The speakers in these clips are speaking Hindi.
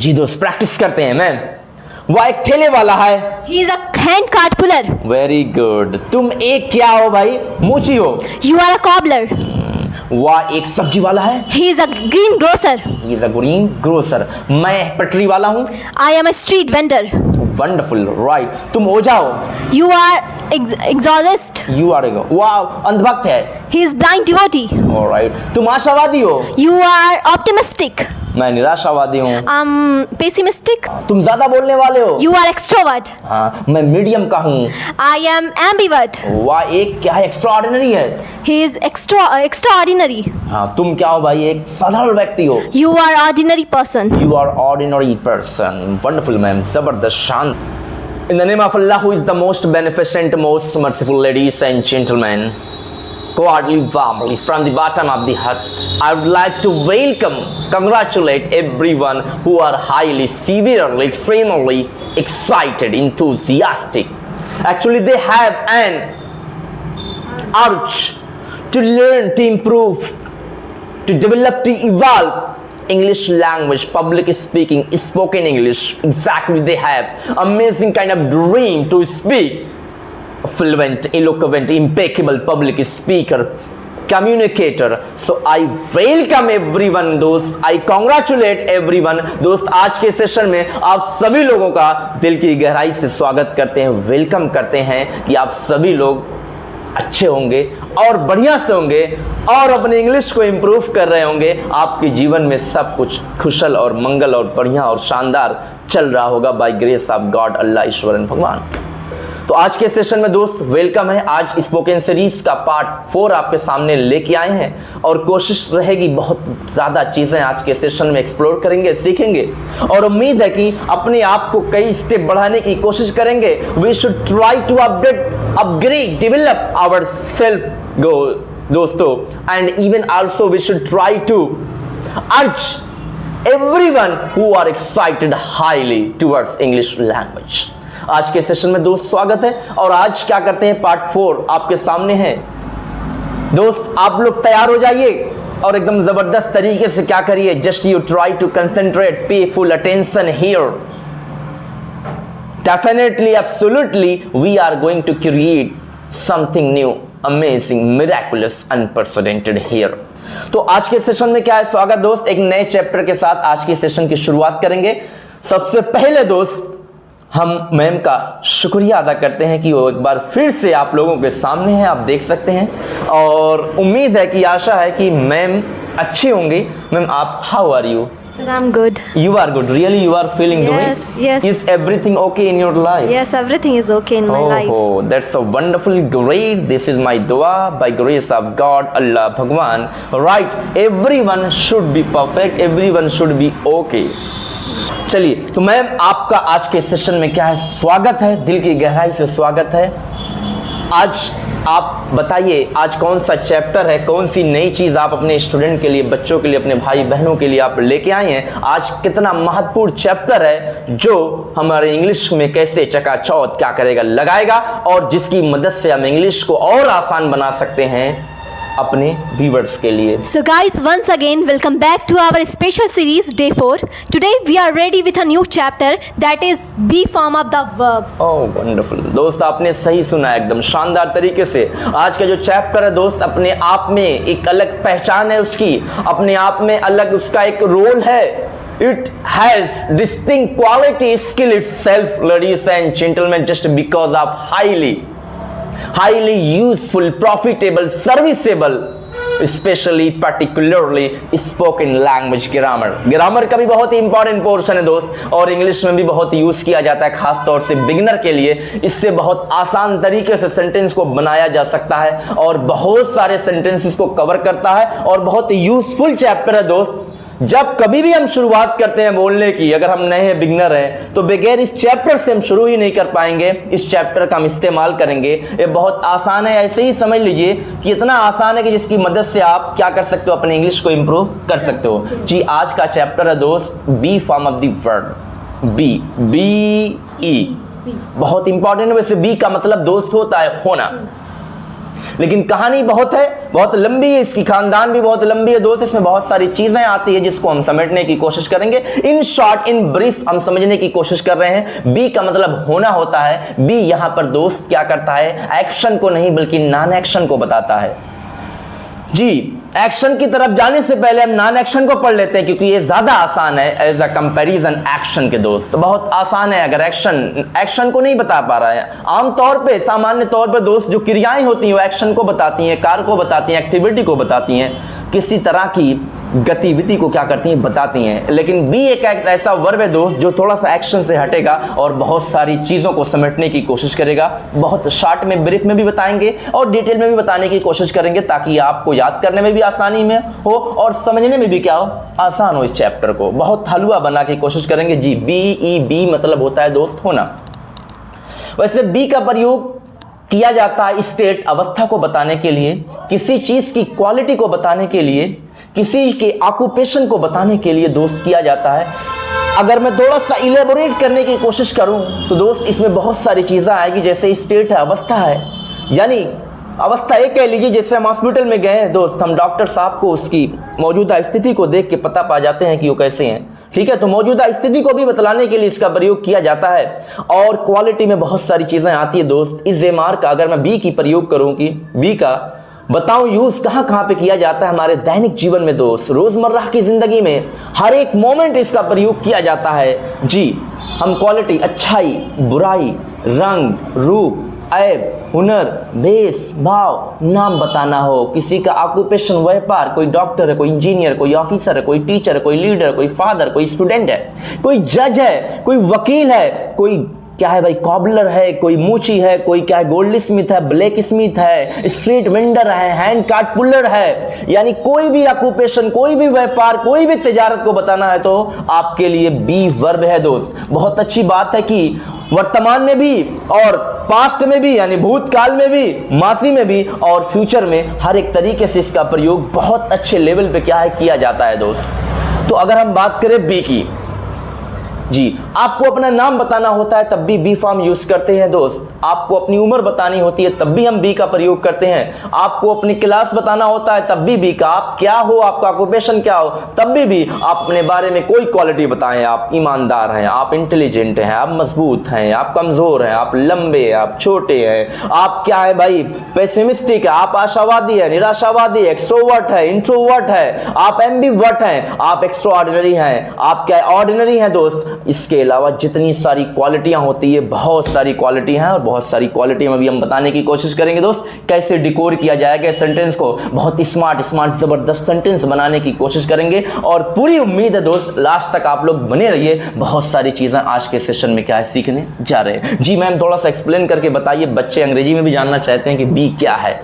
जी दोस्त प्रैक्टिस करते हैं मैम। वह एक ठेले वाला है। He is a hand cart puller. Very good. तुम एक क्या हो भाई? मूची हो। You are a cobbler. वह एक सब्जी वाला है। He is a green grocer. He is a green grocer. मैं पटरी वाला हूँ। I am a street vendor. Wonderful right. तुम ओझा हो। You are exorcist. You are वाह अंधभक्त है। He is blind devotee. Alright. तुम आशावादी हो। You are optimistic. मैं निराशावादी हूँ। Pessimistic. तुम ज्यादा बोलने वाले हो। You are extrovert. हाँ मैं मीडियम का हूँ। I am ambivert. वाह एक क्या है? एक्स्ट्राऑर्डिनरी है। He is extraordinary. हाँ तुम क्या हो भाई? एक साधारण व्यक्ति हो। You are ordinary person. You are ordinary person. Wonderful ma'am, जबरदस्त शांत। In the name of Allah, who is the most beneficent, most merciful, ladies and gentlemen, cordially, warmly, from the bottom of the heart, I would like to welcome, congratulate everyone who are highly, severely, extremely excited, enthusiastic. Actually, they have an urge to learn, to improve, to develop, to evolve English language, public speaking, spoken English. Exactly, they have amazing kind of dream to speak fluent, eloquent, impeccable public speaker, communicator. So I welcome everyone दोस्त, I congratulate everyone दोस्त। आज के सेशन में आप सभी लोगों का दिल की गहराई से स्वागत करते हैं, वेलकम करते हैं कि आप सभी लोग अच्छे होंगे और बढ़िया से होंगे और अपने इंग्लिश को इम्प्रूव कर रहे होंगे। आपके जीवन में सब कुछ खुशल और मंगल और बढ़िया और शानदार चल रहा होगा बाय ग्रेस ऑफ गॉड, अल्लाह ईश्वरन भगवान। तो आज के सेशन में दोस्त वेलकम है। आज स्पोकन सीरीज का पार्ट 4 आपके सामने लेके आए हैं और कोशिश रहेगी बहुत ज़्यादा चीज़ें आज के सेशन में एक्सप्लोर करेंगे, सीखेंगे और उम्मीद है कि अपने आप को कई स्टेप बढ़ाने की कोशिश करेंगे। We should try to upgrade develop our self goal दोस्तों, and even also we should try to urge everyone who are excited highly towards English language। आज के सेशन में दोस्त स्वागत है और आज क्या करते हैं पार्ट 4 आपके सामने है दोस्त। आप लोग तैयार हो जाइए और एकदम जबरदस्त तरीके से क्या करिए, just you try to concentrate, pay full attention here. Definitely absolutely we are going to create something new, amazing, miraculous, unprecedented here. तो आज के सेशन में क्या है स्वागत दोस्त, एक नए चैप्टर के साथ आज की सेशन की शुरुआत करेंगे। सबसे पहले दोस्त हम मैम का शुक्रिया अदा करते हैं कि वो एक बार फिर से आप लोगों के सामने है, आप देख सकते हैं और उम्मीद है कि आशा है कि मैम अच्छी होंगी। मैम आप how are you? Sir, I'm good. You are good. Really, you are feeling Yes, good? yes. Is everything okay in your life? Yes, everything is okay in my life. Oh, that's a wonderful, great. This is my dua by grace of God, Allah, Bhagwan. Right? Everyone should be perfect. Everyone should be okay. चलिए तो मैम आपका आज के सेशन में क्या है स्वागत है, दिल की गहराई से स्वागत है। आज आप बताइए आज कौन सा चैप्टर है, कौन सी नई चीज़ आप अपने स्टूडेंट के लिए, बच्चों के लिए, अपने भाई बहनों के लिए आप लेके आए हैं। आज कितना महत्वपूर्ण चैप्टर है जो हमारे इंग्लिश में कैसे चकाचौंध क्या करेगा, लगाएगा और जिसकी मदद से हम इंग्लिश को और आसान बना सकते हैं अपने व्यूअर्स के लिए। So guys, once again welcome back to our special series day 4. Today we are ready with a new chapter that is be form of the verb. Oh wonderful दोस्त, आपने सही सुना एकदम शानदार तरीके से। आज का जो चैप्टर है दोस्त अपने आप में एक अलग पहचान है उसकी, अपने आप में अलग उसका एक रोल है। It has distinct quality, skill itself, ladies and gentlemen, just because of highly useful, profitable, serviceable, especially particularly spoken language grammar का भी बहुत ही इंपॉर्टेंट पोर्शन है दोस्त और इंग्लिश में भी बहुत यूज किया जाता है, खास तौर से बिगिनर के लिए। इससे बहुत आसान तरीके से सेंटेंस को बनाया जा सकता है और बहुत सारे सेंटेंसेस को कवर करता है और बहुत यूजफुल चैप्टर है दोस्त। जब कभी भी हम शुरुआत करते हैं बोलने की, अगर हम नए हैं, बिगनर हैं, तो बगैर इस चैप्टर से हम शुरू ही नहीं कर पाएंगे। इस चैप्टर का हम इस्तेमाल करेंगे। ये बहुत आसान है, ऐसे ही समझ लीजिए कि इतना आसान है कि जिसकी मदद से आप क्या कर सकते हो, अपने इंग्लिश को इंप्रूव कर सकते हो। जी आज का चैप्टर है दोस्त be form of the verb. Be बहुत इंपॉर्टेंट है। वैसे बी का मतलब दोस्त होता है होना, लेकिन कहानी बहुत है, बहुत लंबी है, इसकी खानदान भी बहुत लंबी है दोस्त। इसमें बहुत सारी चीजें आती है जिसको हम समझने की कोशिश करेंगे। इन शॉर्ट, इन ब्रीफ हम समझने की कोशिश कर रहे हैं। बी का मतलब होना होता है। बी यहां पर दोस्त क्या करता है, एक्शन को नहीं बल्कि नॉन एक्शन को बताता है। जी, एक्शन की तरफ जाने से पहले हम नॉन एक्शन को पढ़ लेते हैं क्योंकि ये ज्यादा आसान है एज अ कंपैरिजन एक्शन के दोस्त। बहुत आसान है। अगर एक्शन को नहीं बता पा रहा है, आमतौर पे सामान्य तौर पे दोस्त जो क्रियाएं होती हैं वो एक्शन को बताती हैं, कार्य को बताती हैं, एक्टिविटी को बताती हैं, किसी तरह की गतिविधि को क्या करती हैं, बताती हैं। लेकिन बी एक ऐसा वर्ब है दोस्त जो थोड़ा सा एक्शन से हटेगा और बहुत सारी चीजों को समेटने की कोशिश करेगा। बहुत शॉर्ट में, ब्रीफ में भी बताएंगे और डिटेल में भी बताने की कोशिश करेंगे ताकि आपको याद करने में भी आसानी में हो और समझने में भी क्या हो, आसान हो। इस चैप्टर को बहुत हलवा बना के कोशिश करेंगे। जी, बी मतलब होता है दोस्त होना। वैसे बी का प्रयोग किया जाता है स्टेट, अवस्था को बताने के लिए, किसी चीज की क्वालिटी को बताने के लिए, किसी के ऑक्यूपेशन को बताने के लिए दोस्त किया जाता है। अगर मैं थोड़ा सा इलेबोरेट करने की कोशिश करूं तो दोस्त इसमें बहुत सारी चीजें आएगी। जैसे स्टेट है, अवस्था है, यानी अवस्था एक कह लीजिए जैसे हम हॉस्पिटल में गए हैं दोस्त, हम डॉक्टर साहब को उसकी मौजूदा स्थिति को देख के पता पा जाते हैं कि वो कैसे हैं। ठीक है, तो मौजूदा स्थिति को भी बतलाने के लिए इसका प्रयोग किया जाता है। और क्वालिटी में बहुत सारी चीजें आती है दोस्त। इस जेमार का अगर मैं बी की प्रयोग करूं कि बी का बताऊं यूज कहां कहां पे किया जाता है हमारे दैनिक जीवन में दोस्त, रोजमर्रा की जिंदगी में हर एक मोमेंट इसका प्रयोग किया जाता है। जी, हम क्वालिटी, अच्छाई, बुराई, रंग, रूप, ऐब, हुनर, भेष, भाव, नाम बताना हो, किसी का ऑक्यूपेशन, व्यापार, कोई डॉक्टर है, कोई इंजीनियर, कोई ऑफिसर है, कोई टीचर है, कोई लीडर, कोई फादर, कोई स्टूडेंट है, कोई जज है, कोई वकील है, कोई क्या है भाई, कॉबलर है, कोई मूची है, कोई क्या है, गोल्ड स्मिथ है, ब्लैक स्मिथ है, स्ट्रीट वेंडर है, हैंड कार्ड पुलर है। यानी कोई भी ऑक्यूपेशन, कोई भी व्यापार, कोई भी तिजारत को बताना है तो आपके लिए बी वर्ब है दोस्त। बहुत अच्छी बात है कि वर्तमान में भी और पास्ट में भी, यानी भूतकाल में भी, मासी में भी और फ्यूचर में हर एक तरीके से इसका प्रयोग बहुत अच्छे लेवल पे क्या है किया जाता है दोस्त। तो अगर हम बात करें बी की, जी, आपको अपना नाम बताना होता है तब भी बी फॉर्म यूज करते हैं दोस्त। आपको अपनी उम्र बतानी होती है तब भी हम बी का प्रयोग करते हैं। आपको अपनी क्लास बताना होता है तब भी बी का, आप क्या हो, आपका ऑक्यूपेशन क्या हो, तब भी आप अपने बारे में कोई क्वालिटी बताएं। आप ईमानदार हैं, आप इंटेलिजेंट हैं, आप मजबूत हैं, आप कमजोर हैं, आप लंबे हैं, आप छोटे हैं, आप क्या है भाई, पेसिमिस्टिक है, आप आशावादी है, निराशावादी, एक्सट्रोवर्ट है, इंट्रोवर्ट है, आप एम्बिवर्ट हैं, आप एक्स्ट्राऑर्डिनरी हैं, आप क्या ऑर्डिनरी हैं दोस्त। इसके अलावा जितनी सारी क्वालिटियां होती है, बहुत सारी क्वालिटी हैं और बहुत सारी क्वालिटी में भी हम बताने की कोशिश करेंगे दोस्त। कैसे डिकोर किया जाएगा सेंटेंस को, बहुत स्मार्ट जबरदस्त सेंटेंस बनाने की कोशिश करेंगे और पूरी उम्मीद है दोस्त लास्ट तक आप लोग बने रहिए। बहुत सारी चीजें आज के सेशन में क्या है सीखने जा रहे हैं। जी मैम, थोड़ा सा एक्सप्लेन करके बताइए, बच्चे अंग्रेजी में भी जानना चाहते हैं कि बी क्या है।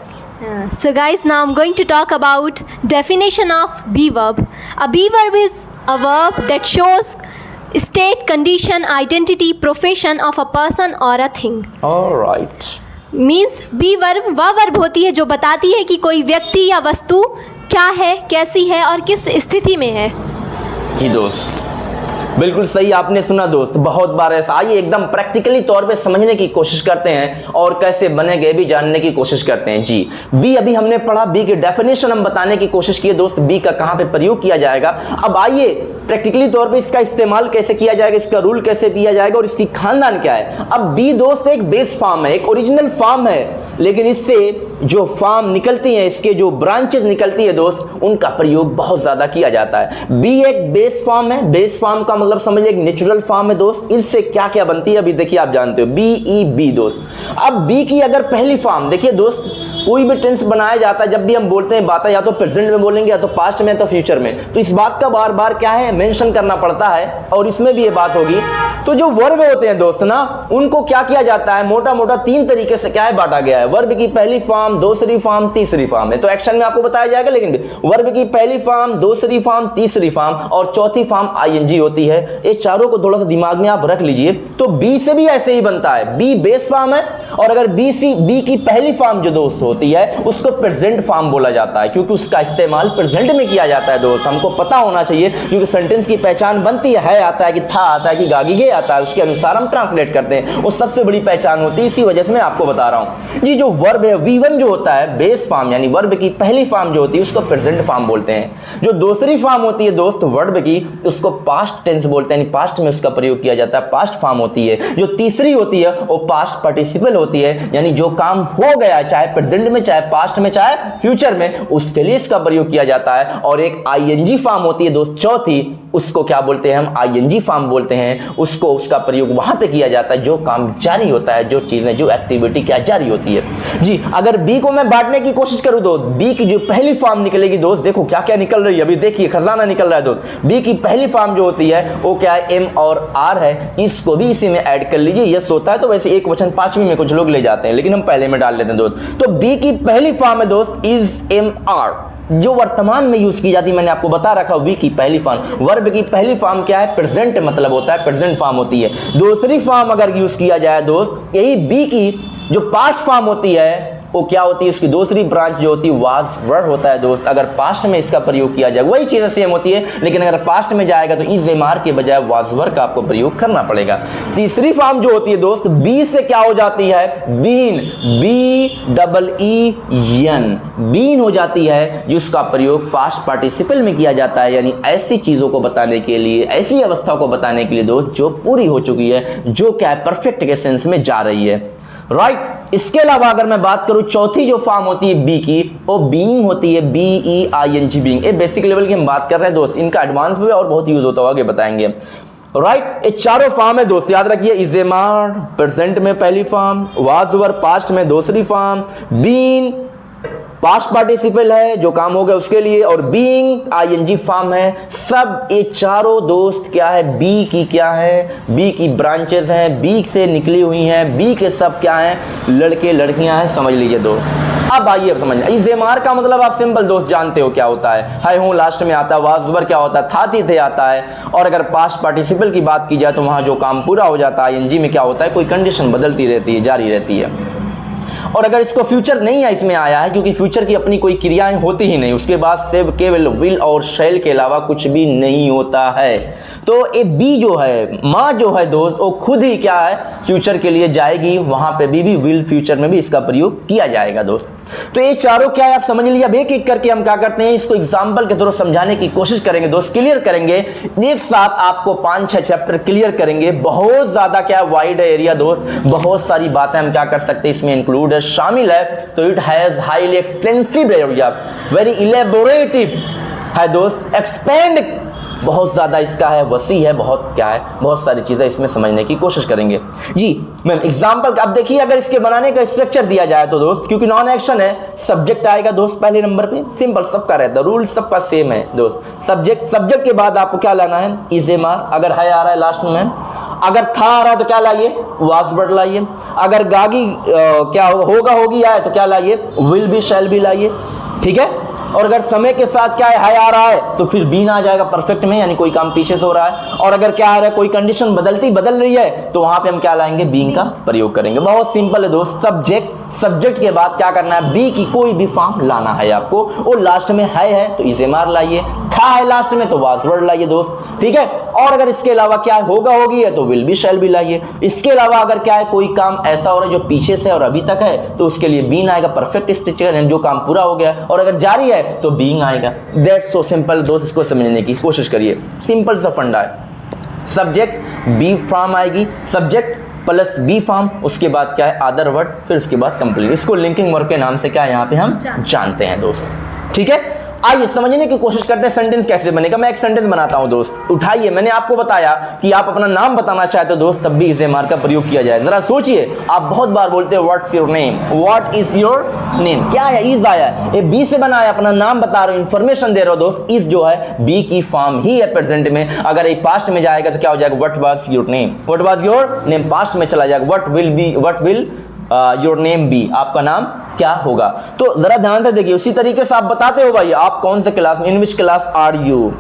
So guys, now I'm going to talk about definition of be verb. A be verb is a verb that shows state, condition, identity, profession of a person or a thing. Alright. Means be verb वह वर्ब होती है जो बताती है कि कोई व्यक्ति या वस्तु क्या है, कैसी है और किस स्थिति में है। जी दोस्त, बिल्कुल सही आपने सुना दोस्त। बहुत बार ऐसा, आइए एकदम प्रैक्टिकली तौर पे समझने की कोशिश करते हैं और कैसे बनेंगे भी जानने की कोशिश करते हैं। जी, बी अभी हमने पढ़ा, बी की डेफिनेशन हम बताने की कोशिश की दोस्त, बी का कहां पे प्रयोग किया जाएगा। अब आइए प्रैक्टिकली तौर पे इसका इस्तेमाल कैसे किया जाएगा, इसका रूल कैसे किया जाएगा और इसकी खानदान क्या है। अब बी दोस्त एक बेस फॉर्म है, एक ओरिजिनल फॉर्म है, लेकिन इससे जो फॉर्म निकलती हैं, इसके जो ब्रांचेस निकलती है दोस्त, उनका प्रयोग बहुत ज्यादा किया जाता है। बी एक बेस फॉर्म है। बेस फॉर्म का मतलब समझ लीजिए एक नेचुरल फॉर्म है दोस्त। इससे क्या क्या बनती है अभी देखिए, आप जानते हो, बी ई बी दोस्त। अब बी की अगर पहली फॉर्म देखिए दोस्त, कोई भी टेंस बनाया जाता है, जब भी हम बोलते हैं बातें या तो प्रेजेंट में बोलेंगे या तो पास्ट में या तो फ्यूचर में, तो इस बात का बार बार क्या है मेंशन करना पड़ता है और इसमें भी ये बात होगी। तो जो वर्ब होते हैं दोस्त ना, उनको क्या किया जाता है, मोटा मोटा 3 तरीके से क्या है बांटा गया है। वर्ब की पहली फॉर्म, दूसरी फॉर्म, तीसरी फॉर्म है, तो एक्शन में आपको बताया जाएगा। लेकिन वर्ब की पहली फॉर्म, दूसरी फॉर्म, तीसरी फॉर्म और चौथी फॉर्म आईएनजी होती है। ये चारों को थोड़ा सा दिमाग में आप रख लीजिए। तो बी से भी ऐसे ही बनता है, बी बेस फॉर्म है और अगर बी की पहली फॉर्म जो दोस्त होती है उसको प्रेजेंट फॉर्म बोला जाता है, क्योंकि उसका इस्तेमाल प्रेजेंट में किया जाता है दोस्त। हमको पता होना चाहिए, क्योंकि सेंटेंस की पहचान बनती है आता है कि था, आता है कि गागी गे, ये आता है उसके अनुसार हम ट्रांसलेट करते हैं, वो सबसे बड़ी पहचान होती है। इसी वजह से मैं आपको बता रहा हूं जी। जो वर्ब है V1 जो होता है बेस फॉर्म यानी वर्ब की पहली फॉर्म जो होती है उसको प्रेजेंट फॉर्म बोलते हैं। जो दूसरी फॉर्म होती है दोस्त वर्ब की उसको पास्ट टेंस बोलते हैं, यानी पास्ट में उसका प्रयोग किया जाता है, पास्ट फॉर्म होती है। जो तीसरी होती है वो पास्ट पार्टिसिपल होती है, यानी जो काम हो गया चाहे प्रेजेंट में चाहे पास्ट में चाहे फ्यूचर में उसके लिए इसका प्रयोग किया जाता है। और एक आईएनजी फॉर्म होती है दोस्त चौथी, उसको क्या बोलते हैं हम आईएनजी फॉर्म बोलते हैं। उसको उसका प्रयोग वहां पे किया जाता है जो काम जारी होता है, जो चीजें जो एक्टिविटी क्या जारी होती है जी। अगर बी को मैं बांटने की कोशिश करूं तो बी की जो पहली फॉर्म निकलेगी दोस्त, देखो क्या क्या निकल रही है, अभी देखिए खजाना निकल रहा है दोस्त। बी की पहली फॉर्म जो होती है वो क्या है एम और आर है, इसको भी इसी में ऐड कर लीजिए। यस होता है तो वैसे एक वचन पांचवी में कुछ लोग ले जाते हैं लेकिन हम पहले में डाल लेते हैं दोस्त। तो बी की पहली फॉर्म है दोस्त इज एम आर, जो वर्तमान में यूज की जाती है। मैंने आपको बता रखा वी की पहली फॉर्म। वर्ब की पहली फॉर्म क्या है प्रेजेंट मतलब होता है, प्रेजेंट फॉर्म होती है। दूसरी फॉर्म अगर यूज किया जाए दोस्त यही बी की जो पास्ट फॉर्म होती है वो क्या होती है, उसकी दूसरी ब्रांच जो होती है वाज वर्ड होता है दोस्त। अगर पास्ट में इसका प्रयोग किया जाए वही चीजें सेम होती है, लेकिन अगर पास्ट में जाएगा तो इज एम आर के बजाय वाज वर्ड का आपको प्रयोग करना पड़ेगा। तीसरी फॉर्म जो होती है दोस्त बी से क्या हो जाती है been, B double E N, been हो जाती है जिसका प्रयोग पास्ट पार्टिसिपल में किया जाता है, यानी ऐसी चीजों को बताने के लिए, ऐसी अवस्था को बताने के लिए दोस्त जो पूरी हो चुकी है, जो क्या है परफेक्ट के सेंस में जा रही है राइट। इसके अलावा अगर मैं बात करूं चौथी जो फॉर्म होती है बी की वो बीइंग होती है, B E I N G being. ये बेसिक लेवल की हम बात कर रहे हैं दोस्त, इनका एडवांस में और बहुत यूज होता होगा आगे बताएंगे राइट। ये चारों फॉर्म है दोस्त, याद रखिए इज एम आर प्रेजेंट में पहली फॉर्म, वाज वर पास्ट में दूसरी फॉर्म, बीन पास्ट पार्टिसिपल है जो काम हो गया उसके लिए, और बीइंग आईएनजी फॉर्म है। सब ये चारों दोस्त क्या है बी की क्या है, बी की ब्रांचेस हैं, बी से निकली हुई हैं, बी के सब क्या हैं लड़के लड़कियां हैं, समझ लीजिए दोस्त। अब आइए अब समझना इज एम आर का मतलब आप सिंपल दोस्त जानते हो क्या होता है हूं लास्ट में आता है, वाजवर क्या होता है था थी थे आता है। और अगर पास्ट पार्टिसिपल की बात की जाए तो वहां जो काम पूरा हो जाता है आईएनजी में क्या होता है कोई कंडीशन बदलती रहती है, जारी रहती है। और अगर इसको फ्यूचर नहीं है इसमें आया है क्योंकि फ्यूचर की अपनी कोई क्रियाएं होती ही नहीं, उसके बाद से केवल विल और शैल के अलावा कुछ भी नहीं होता है। तो ये बी जो है माँ जो है दोस्त वो खुद ही क्या है फ्यूचर के लिए जाएगी, वहां पे भी विल फ्यूचर में भी इसका प्रयोग किया जाएगा दोस्त। तो ये चारों क्या है आप समझ लीजिए। अब एक एक करके हम क्या करते हैं इसको एग्जाम्पल के थ्रू समझाने की कोशिश करेंगे दोस्त, क्लियर करेंगे एक साथ। आपको 5-6 चैप्टर क्लियर करेंगे, बहुत ज्यादा क्या वाइड एरिया दोस्त, बहुत सारी बातें हम क्या कर सकते हैं इसमें इंक्लूड है, शामिल है। तो it has highly extensive area, very elaborative है दोस्त, एक्सपेंड बहुत ज्यादा इसका है, वसी है, बहुत क्या है बहुत सारी चीजें इसमें समझने की कोशिश करेंगे जी। मैम एग्जांपल अब देखिए अगर इसके बनाने का स्ट्रक्चर दिया जाए तो दोस्त, क्योंकि नॉन एक्शन है, सब्जेक्ट आएगा दोस्त पहले नंबर पे, सिंपल सबका रहता है, रूल सबका सेम है दोस्त। सब्जेक्ट के बाद आपको क्या लाना है इज एम आर, अगर है आ रहा है लास्ट में, अगर था आ रहा है तो क्या लाइए वाज वर्ड लाइए, अगर गागी क्या होगा होगी आए तो क्या लाइए विल बी शैल बी लाइए, ठीक है। और अगर समय के साथ क्या है आ रहा है तो फिर बीन आ जाएगा परफेक्ट में, यानी कोई काम पीछे से हो रहा है। और अगर क्या आ रहा है कोई कंडीशन बदल रही है तो वहां पे हम क्या लाएंगे बीइंग का प्रयोग करेंगे। बहुत सिंपल है दोस्त। सब्जेक्ट के बाद क्या करना है बी की कोई भी फॉर्म लाना है आपको, वो लास्ट में है तो इज एम आर लाइए, था है लास्ट में तो वाज वर्ड लाइए दोस्त, ठीक है। और अगर इसके अलावा क्या होगा होगी है तो विल बी शैल बी लाइए। इसके अलावा अगर क्या है कोई काम ऐसा हो रहा है जो पीछे से और अभी तक है तो उसके लिए बीन आएगा, परफेक्ट स्ट्रक्चर जो काम पूरा हो गया। और अगर जारी है तो बीइंग आएगा। दैट्स सो सिंपल दोस्त, इसको समझने की कोशिश करिए, सिंपल सा फंडा है। सब्जेक्ट बी फॉर्म आएगी, सब्जेक्ट प्लस बी फॉर्म, उसके बाद क्या है अदर वर्ड, फिर उसके बाद कंप्लीट। इसको लिंकिंग वर्ब के नाम से क्या यहाँ पे हम जानते हैं दोस्त, ठीक है। आइए समझने की कोशिश करते हैं सेंटेंस कैसे बनेगा। मैं एक सेंटेंस बनाता हूं दोस्त, उठाइए। मैंने आपको बताया कि आप अपना नाम बताना चाहते हो दोस्त तब भी इज एम आर का प्रयोग किया जाए। जरा सोचिए, आप बहुत बार बोलते हो what's your name, what is your name, क्या है इज आया है, ये बी से बना है, अपना नाम बता रहे हो, इन्फॉर्मेशन दे रहे हो दोस्त। इज जो है बी की फॉर्म ही है प्रेजेंट में। अगर ये पास्ट में जाएगा तो क्या हो जाएगा what was your name, what was your name past में चला जाएगा, what will your name be, आपका नाम क्या होगा। तो जरा ध्यान से देखिए, उसी तरीके से आप बताते हो भाई आप कौन से क्लास में, इन विच क्लास आर यू,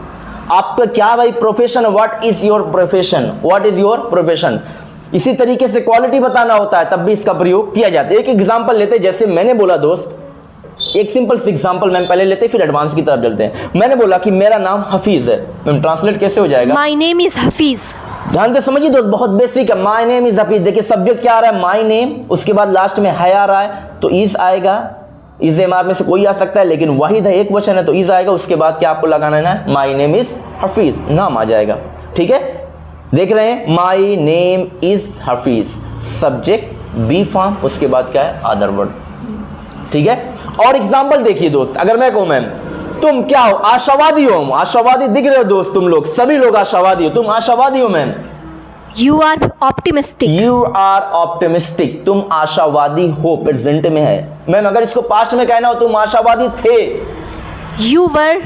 आपका क्या भाई profession, what is your profession, what is your profession. इसी तरीके से क्वालिटी बताना होता है तब भी इसका प्रयोग किया जाता है। एक एग्जांपल लेते, जैसे मैंने बोला दोस्त, एक सिंपल सी एग्जांपल मैम पहले लेते फिर एडवांस की तरफ चलते हैं। मैंने बोला कि मेरा नाम हफीज है, मैम ट्रांसलेट कैसे हो जाएगा, माई नेम इज हफीज। ध्यान से समझिए दोस्त, बहुत बेसिक है। माय नेम इज हफीज, देखिए सब्जेक्ट क्या आ रहा है, माय नेम, उसके बाद लास्ट में है आ रहा है तो इज आएगा। इज एम आर में से कोई आ सकता है, लेकिन वाहिद है, एक वचन है तो इज आएगा। उसके बाद क्या आपको लगाना है, माय नेम इज हफीज, नाम आ जाएगा। ठीक है, देख रहे हैं, my name is Hafeez, subject be form, उसके बाद क्या है, अदर वर्ड। ठीक है, और एग्जांपल देखिए दोस्त, अगर मैं कहूं मैम तुम क्या हो, आशावादी हो। आशावादी दिख रहे हो दोस्त, तुम लोग सभी लोग आशावादी हो, तुम आशावादी हो ma'am. You are optimistic. You are optimistic, तुम आशावादी हो, प्रेजेंट में है मैम। अगर इसको पास्ट में कहना हो, तुम आशावादी थे। You were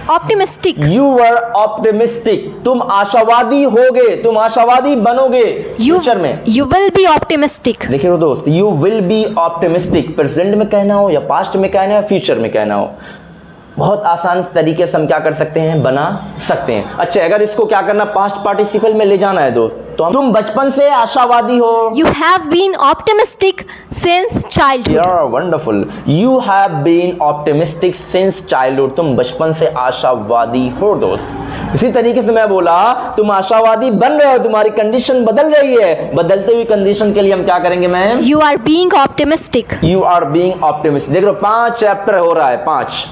optimistic. You were optimistic, तुम आशावादी होगे, तुम आशावादी बनोगे फ्यूचर में। You will be optimistic. देखिए दोस्त, you will be optimistic, present में कहना हो या पास्ट में कहना है, फ्यूचर में कहना हो, बहुत आसान तरीके से हम क्या कर सकते हैं, बना सकते हैं। अच्छा, अगर इसको क्या करना, पास्ट पार्टिसिपल में ले जाना है दोस्त, तो तुम बचपन से आशावादी हो। You have been optimistic since childhood. यार wonderful, you have been optimistic since childhood, तुम बचपन से आशावादी हो दोस्त। इसी तरीके से मैं बोला, तुम आशावादी बन रहे हो, तुम्हारी कंडीशन बदल रही है, बदलते हुई कंडीशन के लिए हम क्या करेंगे ma'am, You are being optimistic. You are being optimistic. देख लो 5 चैप्टर हो रहा है, 5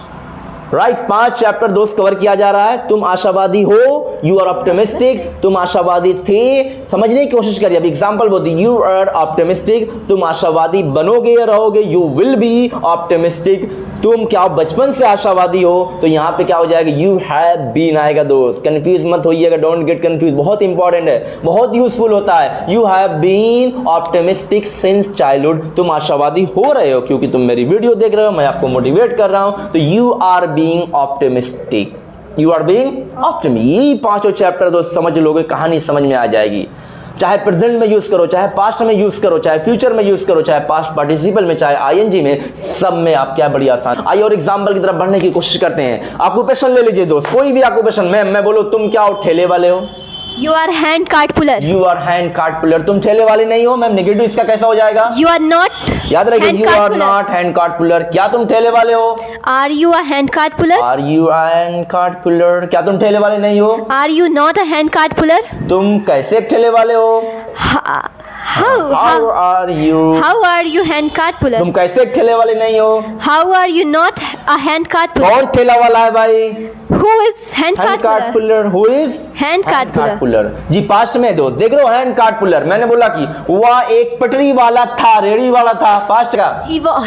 राइट, 5 चैप्टर दोस्त कवर किया जा रहा है। तुम आशावादी हो, यू आर ऑप्टिमिस्टिक, तुम आशावादी थे, समझने की कोशिश करिए। अब एग्जांपल बोलती, यू आर ऑप्टिमिस्टिक, तुम आशावादी बनोगे या रहोगे, यू विल बी ऑप्टिमिस्टिक, तुम क्या बचपन से आशावादी हो, तो यहाँ पे क्या हो जाएगा, यू हैव बीन आएगा दोस्त। कंफ्यूज मत होइएगा, डोंट गेट कंफ्यूज, बहुत इंपॉर्टेंट है, बहुत यूजफुल होता है। You have been optimistic since childhood, तुम आशावादी हो रहे हो क्योंकि तुम मेरी वीडियो देख रहे हो, मैं आपको मोटिवेट कर रहा हूं, तो you are being optimistic, you are being optimistic. ये 5 चैप्टर दोस्त समझ लोगे, कहानी समझ में आ जाएगी। चाहे प्रेजेंट में यूज करो, चाहे पास्ट में यूज करो, चाहे फ्यूचर में यूज करो, चाहे पास्ट पार्टिसिपल में, चाहे आईएनजी में, सब में आप क्या बड़ी आसान। आइए और एग्जांपल की तरफ बढ़ने की कोशिश करते हैं। ऑक्यूपेशन ले लीजिए दोस्त, कोई भी ऑक्यूपेशन। मैं बोलो तुम क्या हो, ठेले वाले हो। You are hand cart puller. You are hand cart puller, तुम ठेले वाले नहीं हो मैम। नेगेटिव इसका कैसा हो जाएगा, You are not याद रखिए, hand you cart are puller. Not hand cart puller. क्या तुम ठेले वाले हो, Are you a hand cart puller? Are you hand cart puller, क्या तुम ठेले वाले नहीं हो। Are you not a hand cart puller? तुम कैसे एक ठेले वाले हो, How are you, how are you hand cart puller? तुम कैसे एक ठेले वाले नहीं हो। How are you not a hand cart puller? कौन ठेला वाला है भाई, Who is hand hand cart cart puller? Puller, who is Hand cart puller. Puller जी। पास्ट में दोस्त देख रहे हो, हैंड कार्ट पुलर, मैंने बोला कि वह एक पटरी वाला था, रेड़ी वाला था, पास्ट का।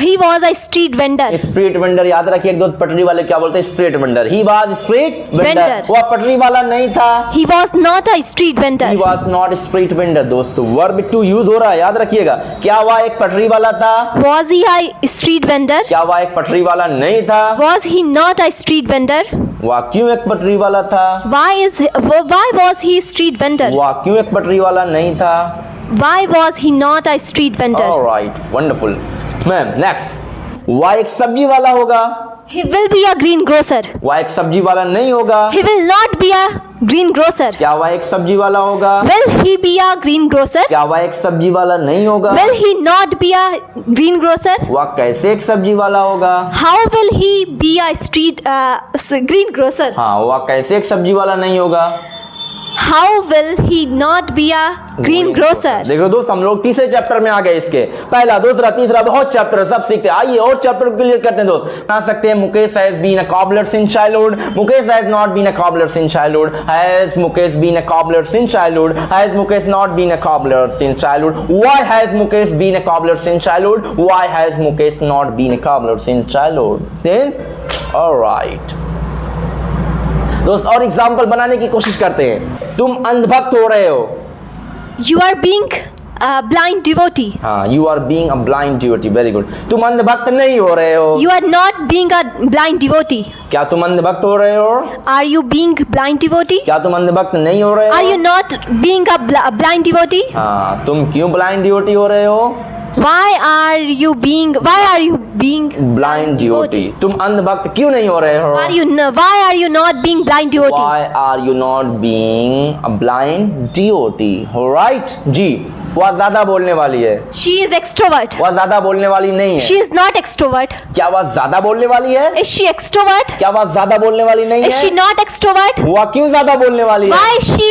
He was a street vendor. Street vendor, याद रखिए एक दोस्त, पटरी वाले क्या बोलते हैं, street vendor. He was street vendor, Vendor. वह पटरी वाला नहीं था। He was not a street vendor. He was not street vendor दोस्त, वर्ब टू यूज हो रहा है, याद रखिएगा। क्या वह एक पटरी वाला था, Was he a street vendor? क्या वह एक पटरी वाला नहीं था, Was he not a street vendor? वह क्यों एक पटरी वाला था, Why was he street vendor? वह क्यों एक पटरी वाला नहीं था। Why was he not a street vendor? Alright, wonderful ma'am. Next, वह एक सब्जी वाला होगा, He will be a greengrocer. वह एक सब्जी वाला नहीं होगा। He will not be a greengrocer. क्या वह एक सब्जी वाला होगा, Will he be a greengrocer? क्या वह एक सब्जी वाला नहीं होगा। Will he not be a greengrocer? वह कैसे एक सब्जी वाला होगा, How will he be a street greengrocer? हाँ वह कैसे एक सब्जी वाला नहीं होगा। How will he not be a greengrocer? देखो दोस्त, हम लोग तीसरे चैप्टर में आ गए इसके। पहला, दूसरा, तीसरा, बहुत चैप्टर सब सीखते हैं। आइए और चैप्टर क्लियर करते हैं दोस्त। बना सकते हैं, Mukesh has been a cobbler since childhood, Mukesh has not been a cobbler since childhood, has Mukesh been a cobbler since childhood, has Mukesh not been a cobbler since childhood, why has Mukesh been a cobbler since childhood, why has Mukesh not been a cobbler since childhood, since alright दोस्त। और एग्जाम्पल बनाने की कोशिश करते हैं। तुम अंधभक्त हो रहे हो, You are being a blind devotee. हाँ, you are being a blind devotee, very good. तुम अंधभक्त नहीं हो रहे हो, You are not being a blind devotee. क्या तुम अंधभक्त हो रहे हो, Are you being blind devotee? क्या तुम अंधभक्त नहीं हो रहे हो। Are you not being a blind devotee? हाँ, तुम क्यों ब्लाइंड डिवोटी हो रहे हो, Why are you being blind devotee, तुम अंधभक्त क्यों नहीं हो रहे हो? why are you not being blind devotee? Why are you not being a blind devotee? Alright जी, वह ज्यादा बोलने वाली है, She is extrovert. वह ज्यादा बोलने वाली नहीं She है। is not extrovert. क्या वह ज्यादा बोलने वाली है? Is she extrovert? क्या वह ज्यादा बोलने वाली नहीं Is she है? not extrovert? वह क्यों ज्यादा बोलने वाली है? Why is she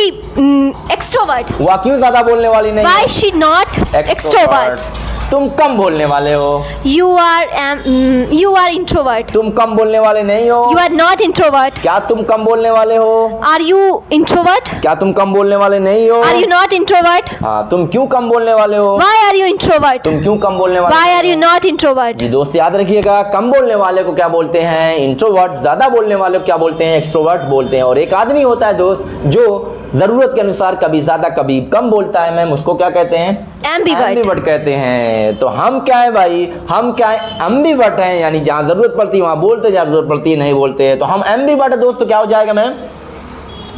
extrovert? वह क्यों ज्यादा बोलने वाली नहीं Why है? is she not extrovert? तुम कम बोलने वाले हो, You are introvert. तुम कम बोलने वाले नहीं हो। You are not introvert. क्या तुम कम बोलने वाले हो? Are you introvert? क्या तुम कम बोलने वाले नहीं हो? Are you not introvert? हाँ, तुम क्यों कम बोलने वाले हो? Why are you introvert? तुम क्यों कम बोलने वाले Why हो? are you not introvert? जी दोस्त याद रखिएगा, कम बोलने वाले को क्या बोलते हैं? इंट्रोवर्ट। ज्यादा बोलने वाले को क्या बोलते हैं? एक्सट्रोवर्ट बोलते हैं। और एक आदमी होता है दोस्त जो जरूरत के अनुसार कभी ज्यादा कभी कम बोलता है, मैम उसको क्या कहते हैं? Ambivert. एम्बीवर्ट कहते हैं। तो हम क्या है भाई? हम क्या है? एम्बीवर्ट हैं, यानी जहाँ जरूरत पड़ती है वहाँ बोलते हैं, जहाँ जरूरत पड़ती है नहीं बोलते हैं। तो हम एम्बीवर्ट है दोस्त, तो क्या हो जाएगा मैम?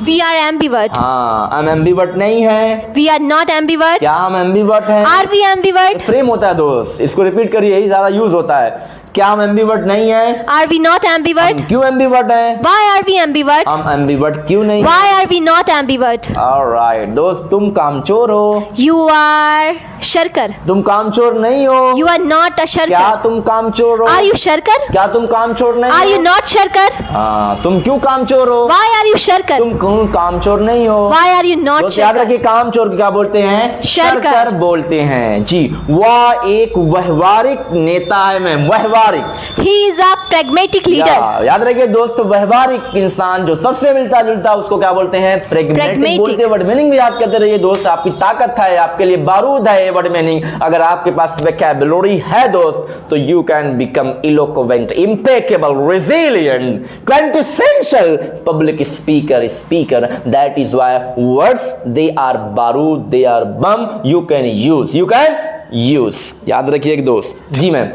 We are ambivert. हाँ, हम एम्बीवर्ट नहीं है। We are not ambivert. क्या हम एम्बीवर्ट हैं? Are we ambivert? फ्रेम होता है दोस्त, इसको रिपीट करिए, यही ज्यादा यूज होता है। क्या हम एम्बीवर्ट नहीं है? Are we not ambivert? हम क्यों एम्बीवर्ट हैं? Why are we ambivert? हम एम्बीवर्ट क्यों नहीं? Why are we not ambivert? Alright दोस्त, तुम कामचोर हो। You are Sharkar. तुम कामचोर नहीं हो। You are not a क्या Sharkar. तुम कामचोर हो? Are you Sharkar? क्या तुम कामचोर नहीं Are you हो? not Sharkar? हाँ, तुम क्यों कामचोर हो? Why are you Sharkar? तुम क्यों कामचोर नहीं हो? Why are you not दोस्त याद Sharkar? रखिए, कामचोर को क्या बोलते हैं? शरकर। शरकर बोलते हैं जी। वह एक व्यवहारिक नेता है मैम, व्यवहारिक। He is a pragmatic leader. याद रखिए दोस्त, व्यवहारिक इंसान जो सबसे मिलता जुलता उसको क्या बोलते हैं? प्रेग्मेटिक Pragmatic. बोलते हैं। वर्ड मीनिंग भी याद करते रहिए दोस्त, आपकी ताकत है, आपके लिए बारूद है ये वर्ड मीनिंग। अगर आपके पास वोकैबुलरी है दोस्त, तो you can become eloquent, impeccable, resilient, quintessential public speaker. That is why words they are बारूद, they are bomb, you can use. याद रखिए दोस्त जी। मैम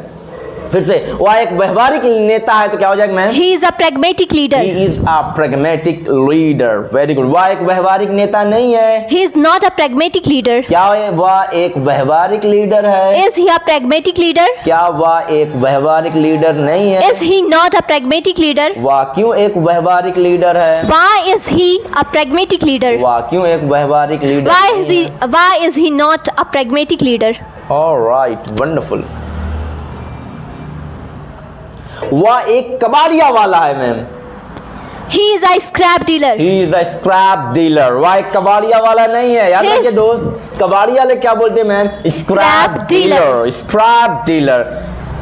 फिर से, वह एक व्यवहारिक नेता है, तो क्या हो जाएगा ma'am? He is a pragmatic leader. He is a pragmatic leader. Very good. वह एक व्यवहारिक नेता नहीं है। He is not a pragmatic leader. क्या है? वह एक व्यवहारिक लीडर है। Is he a pragmatic leader? क्या वह एक व्यवहारिक लीडर नहीं है? Is he not a pragmatic leader? वह क्यों एक व्यवहारिक लीडर है? Why is he a pragmatic leader? वह क्यों एक व्यवहारिक leader Why is he not a pragmatic leader? Alright, wonderful. वह एक कबाड़िया वाला है ma'am. He is a scrap dealer. He is a scrap dealer. वह एक कबाड़िया वाला नहीं है। याद Yes. रखिए दोस्त, कबाड़िया वाले क्या बोलते हैं ma'am? Scrap dealer. Scrap dealer.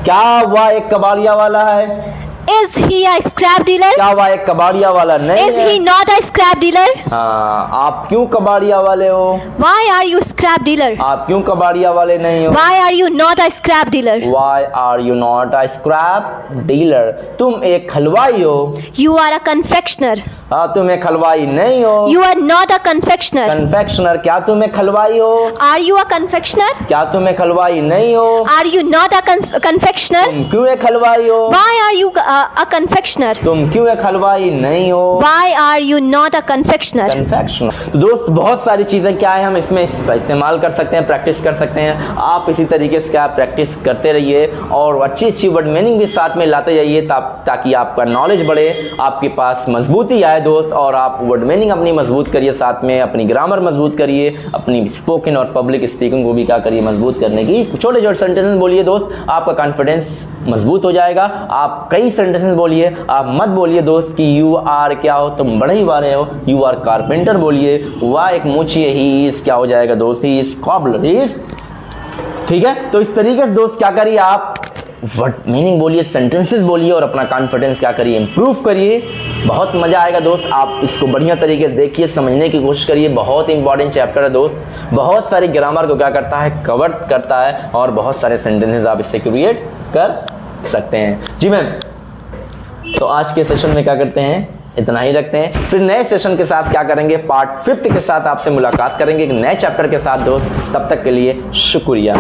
क्या वह एक कबाड़िया वाला है? Is he a scrap dealer? क्या वह एक कबाड़िया वाला नहीं Is है? he not a scrap dealer? हाँ, आप क्यों कबाड़िया वाले हो? Why are you scrap dealer? आप क्यों कबाड़िया वाले नहीं हो? Why are you not a scrap dealer? Why are you not a scrap dealer? तुम एक हलवाई हो। You are a confectioner. हाँ, तुम एक हलवाई नहीं हो। You are not a confectioner. Confectioner, क्या तुम एक हलवाई हो? Are you a confectioner? क्या तुम एक हलवाई नहीं हो? Are you not a confectioner? तुम क्यों एक हलवाई हो? Why are you a confectioner? तुम क्यों एक हलवाई नहीं हो? Why are you not a confectioner? Confectioner. तो दोस्त बहुत सारी चीज़ें क्या है, हम इसमें इस्तेमाल कर सकते हैं, प्रैक्टिस कर सकते हैं। आप इसी तरीके से क्या प्रैक्टिस करते रहिए और अच्छी वर्ड मीनिंग भी साथ में लाते जाइए, ताकि आपका नॉलेज बढ़े, आपके पास मजबूती आए दोस्त, और आप वर्ड मीनिंग अपनी मजबूत करिए, साथ में अपनी ग्रामर मजबूत करिए, अपनी स्पोकन और पब्लिक स्पीकिंग को भी क्या करिए, मजबूत करने की छोटे छोटे सेंटेंसेस बोलिए दोस्त, आपका कॉन्फिडेंस मजबूत हो जाएगा। आप कई सेंटेंसेस बोलिए, आप मत बोलिए दोस्त कि यू आर क्या हो, तुम बढ़ई वाले हो, यू आर कारपेंटर बोलिए। वह एक मुझे ही इज क्या हो जाएगा दोस्त? He is cobbler, is. ठीक है, तो इस तरीके से दोस्त क्या करिए, आप वर्ड मीनिंग बोलिए, सेंटेंसेस बोलिए और अपना कॉन्फिडेंस क्या करिए, इंप्रूव करिए। बहुत मजा आएगा दोस्त, आप इसको बढ़िया तरीके से देखिए, समझने की कोशिश करिए। बहुत इंपॉर्टेंट चैप्टर है दोस्त, बहुत सारी ग्रामर को क्या करता है, कवर करता है, और बहुत सारे सेंटेंसेस आप इससे क्रिएट कर सकते हैं। जी मैम, तो आज के सेशन में क्या करते हैं, इतना ही रखते हैं। फिर नए सेशन के साथ क्या करेंगे, पार्ट 5 के साथ आपसे मुलाकात करेंगे एक नए चैप्टर के साथ दोस्त। तब तक के लिए शुक्रिया।